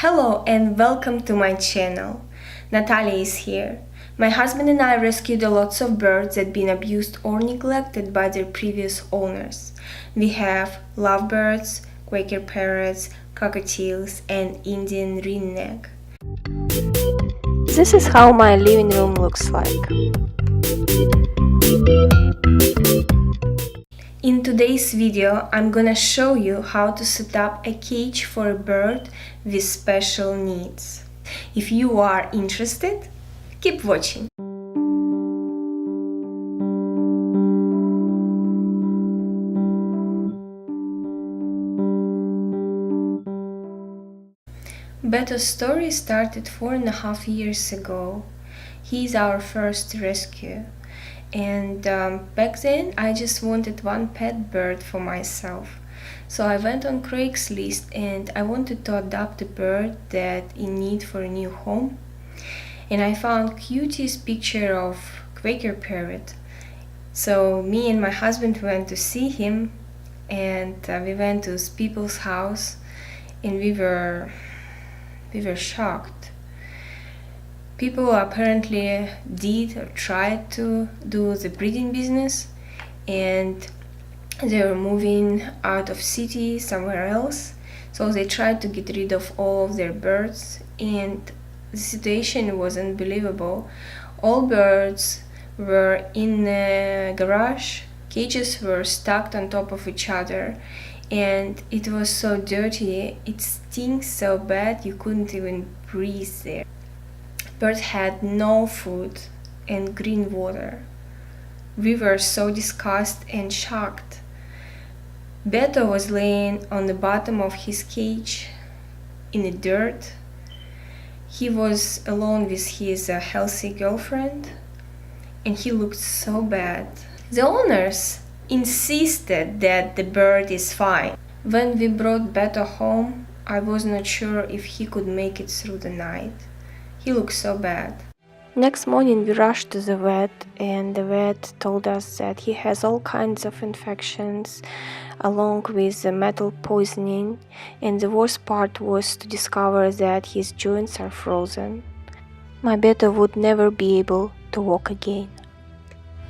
Hello and welcome to my channel. Natalia is here. My husband and I rescued lots of birds that had been abused or neglected by their previous owners. We have lovebirds, Quaker parrots, cockatiels, and Indian ringneck. This is how my living room looks like. In today's video, I'm gonna show you how to set up a cage for a bird with special needs. If you are interested, keep watching. Bette's story started 4.5 years ago. He's our first rescue. And back then I just wanted one pet bird for myself. So I went on Craigslist and I wanted to adopt a bird that in need for a new home. And I found cutest picture of Quaker parrot. So me and my husband went to see him, and we went to people's house, and we were shocked. People apparently did or tried to do the breeding business, and they were moving out of city somewhere else. So they tried to get rid of all of their birds, and the situation was unbelievable. All birds were in the garage, cages were stacked on top of each other, and it was so dirty, it stinks so bad you couldn't even breathe there. Birds had no food and green water. We were so disgusted and shocked. Bette was laying on the bottom of his cage in the dirt. He was alone with his healthy girlfriend, and he looked so bad. The owners insisted that the bird is fine. When we brought Bette home, I was not sure if he could make it through the night. He looked so bad. Next morning we rushed to the vet, and the vet told us that he has all kinds of infections along with metal poisoning, and the worst part was to discover that his joints are frozen. My Bette would never be able to walk again.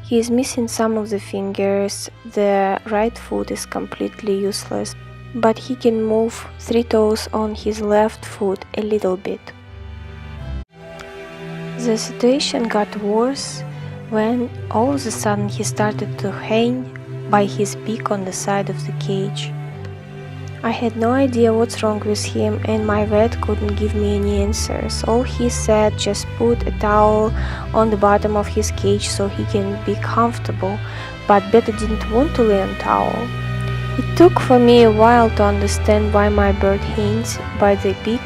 He is missing some of the fingers, the right foot is completely useless, but he can move 3 toes on his left foot a little bit. The situation got worse when all of a sudden he started to hang by his beak on the side of the cage. I had no idea what's wrong with him, and my vet couldn't give me any answers. All he said, just put a towel on the bottom of his cage so he can be comfortable, but Bette didn't want to lay on towel. It took for me a while to understand why my bird hangs by the beak,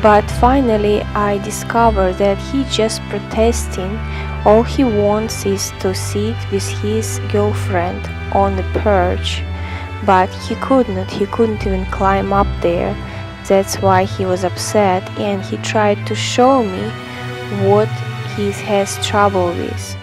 but finally I discovered that he's just protesting. All he wants is to sit with his girlfriend on the perch, but he couldn't even climb up there. That's why he was upset, and he tried to show me what he has trouble with.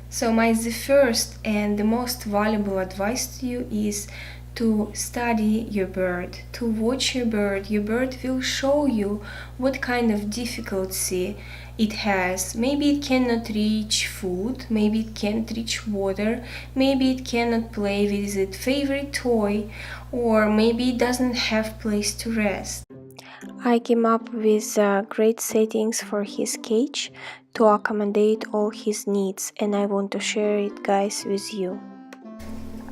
So the first and the most valuable advice to you is to study your bird, to watch your bird. Your bird will show you what kind of difficulty it has. Maybe it cannot reach food, maybe it can't reach water, maybe it cannot play with its favorite toy, or maybe it doesn't have place to rest. I came up with great settings for his cage to accommodate all his needs, and I want to share it, guys, with you.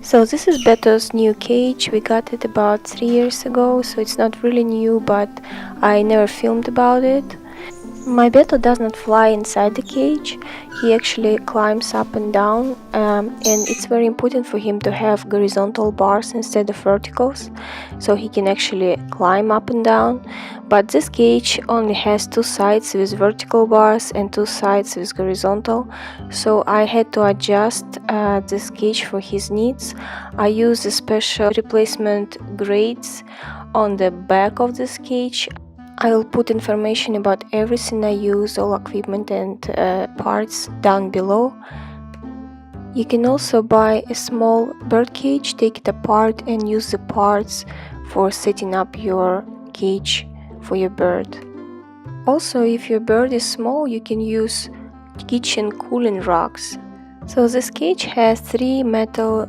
So this is Bette's new cage. We got it about 3 years ago, so it's not really new, but I never filmed about it. My Bette does not fly inside the cage. He actually climbs up and down, and it's very important for him to have horizontal bars instead of verticals, so he can actually climb up and down. But this cage only has 2 sides with vertical bars and 2 sides with horizontal, so I had to adjust this cage for his needs. I use a special replacement grates on the back of this cage. I will put information about everything I use, all equipment and parts down below. You can also buy a small bird cage, take it apart and use the parts for setting up your cage for your bird. Also, if your bird is small, you can use kitchen cooling racks. So this cage has 3 metal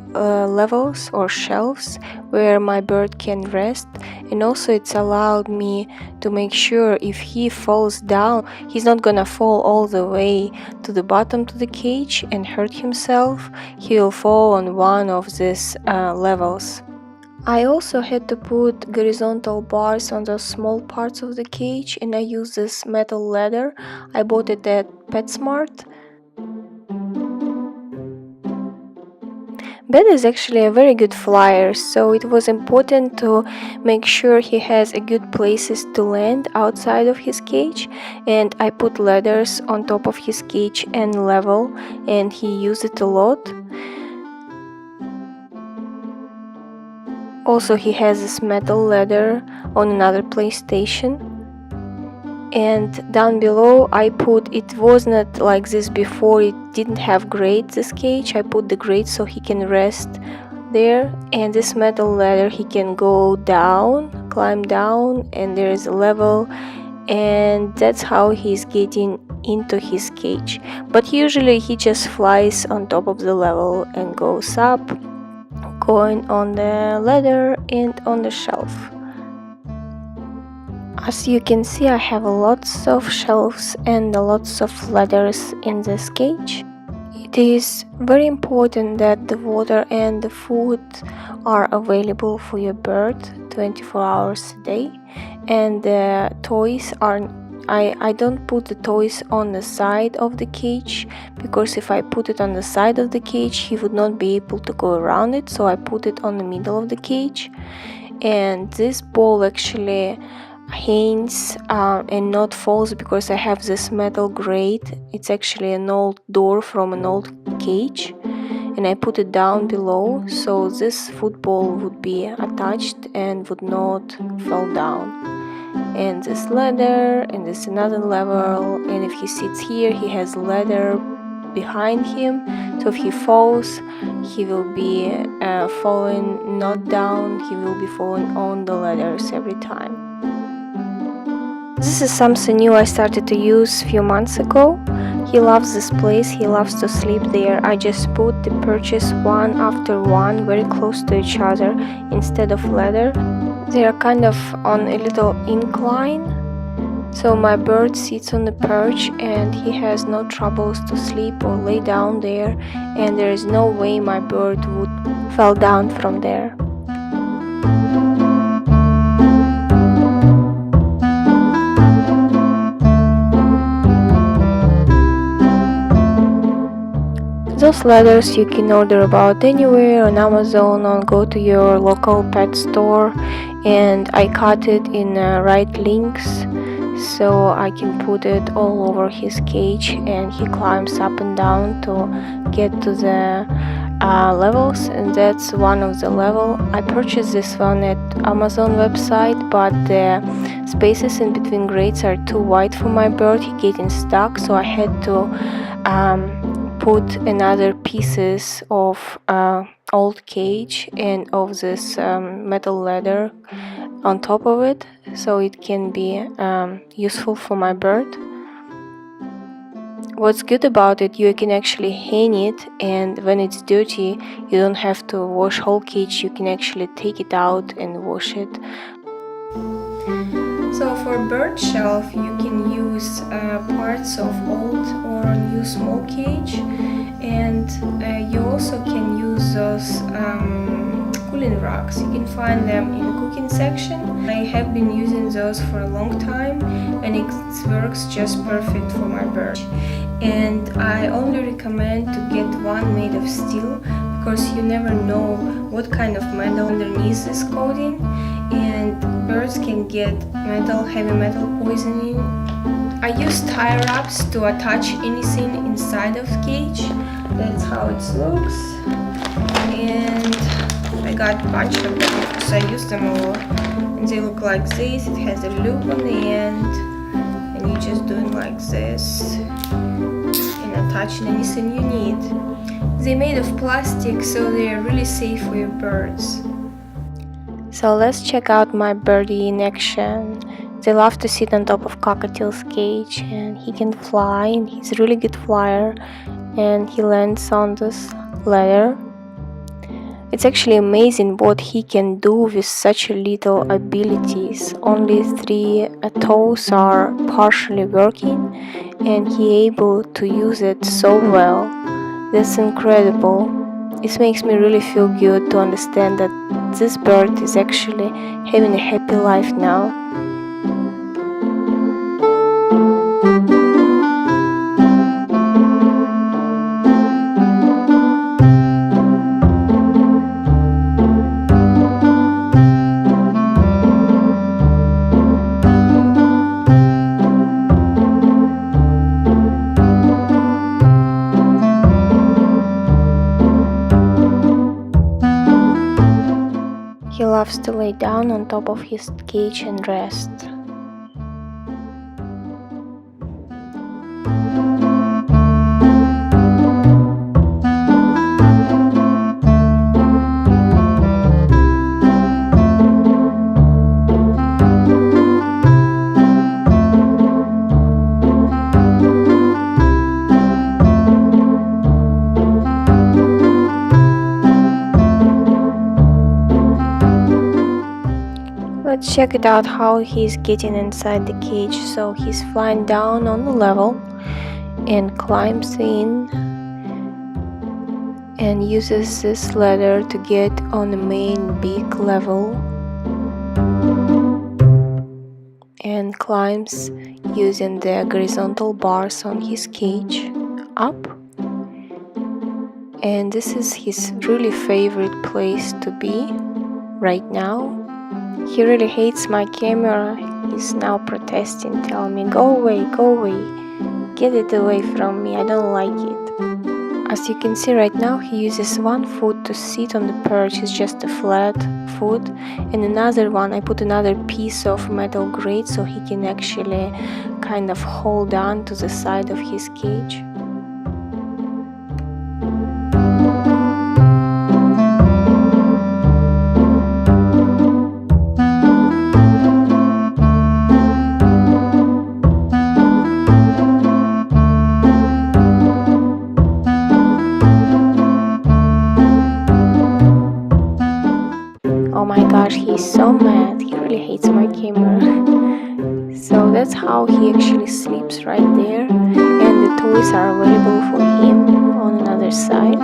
levels or shelves where my bird can rest, and also it's allowed me to make sure if he falls down, he's not gonna fall all the way to the bottom to the cage and hurt himself. He will fall on one of these levels. I also had to put horizontal bars on the small parts of the cage, and I use this metal ladder. I bought it at PetSmart. Bette is actually a very good flyer, so it was important to make sure he has a good places to land outside of his cage, and I put ladders on top of his cage and level, and he used it a lot. Also, he has this metal ladder on another PlayStation. And down below I put, it was not like this before, it didn't have grates, this cage. I put the grates so he can rest there, and this metal ladder he can go down, climb down, and there is a level, and that's how he's getting into his cage. But usually he just flies on top of the level and goes up, going on the ladder and on the shelf. As you can see, I have lots of shelves and lots of ladders in this cage. It is very important that the water and the food are available for your bird 24 hours a day, and the toys are, I don't put the toys on the side of the cage, because if I put it on the side of the cage he would not be able to go around it, so I put it on the middle of the cage. And this ball actually hangs and not falls because I have this metal grate. It's actually an old door from an old cage, and I put it down below, so this football would be attached and would not fall down. And this ladder, and this another level, and if he sits here he has ladder behind him, so if he falls he will be falling not down, he will be falling on the ladders every time. This is something new I started to use a few months ago. He loves this place, he loves to sleep there. I just put the perches one after one very close to each other instead of ladder. They are kind of on a little incline, so my bird sits on the perch and he has no troubles to sleep or lay down there, and there is no way my bird would fall down from there. Those ladders you can order about anywhere on Amazon or go to your local pet store, and I cut it in right lengths so I can put it all over his cage, and he climbs up and down to get to the levels, and that's one of the level. I purchased this one at Amazon website, but the spaces in between grates are too wide for my bird, he getting stuck, so I had to put another pieces of old cage and of this metal ladder on top of it, so it can be useful for my bird. What's good about it, you can actually hang it, and when it's dirty you don't have to wash whole cage, you can actually take it out and wash it. So for bird shelf you can use parts of old or new small cage, and you also can use those cooling racks. You can find them in the cooking section. I have been using those for a long time and it works just perfect for my bird. And I only recommend to get one made of steel, because you never know what kind of metal underneath this coating, and birds can get heavy metal poisoning. I use tie wraps to attach anything inside of cage. That's how it looks, and I got a bunch of them because I use them a lot, and they look like this. It has a loop on the end, and you just do it like this and attach anything you need. They're made of plastic, so they are really safe for your birds. So let's check out my birdie in action. They love to sit on top of cockatiel's cage, and he can fly, and he's a really good flyer, and he lands on this ladder. It's actually amazing what he can do with such little abilities. Only 3 toes are partially working, and he able to use it so well. That's incredible. It makes me really feel good to understand that this bird is actually having a happy life now. He loves to lay down on top of his cage and rest. Let's check it out how he's getting inside the cage. So he's flying down on the level and climbs in and uses this ladder to get on the main big level and climbs using the horizontal bars on his cage up. And this is his really favorite place to be right now. He really hates my camera. He's now protesting, telling me, go away, get it away from me, I don't like it. As you can see right now, he uses one foot to sit on the perch, it's just a flat foot, and another one, I put another piece of metal grate so he can actually kind of hold on to the side of his cage. Oh my gosh, he's so mad. He really hates my camera. So that's how he actually sleeps right there. And the toys are available for him on another side.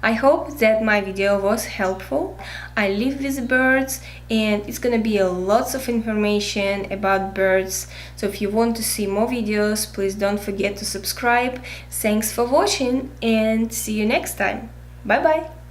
I hope that my video was helpful. I live with birds and it's gonna be lots of information about birds. So if you want to see more videos, please don't forget to subscribe. Thanks for watching and see you next time. Bye bye.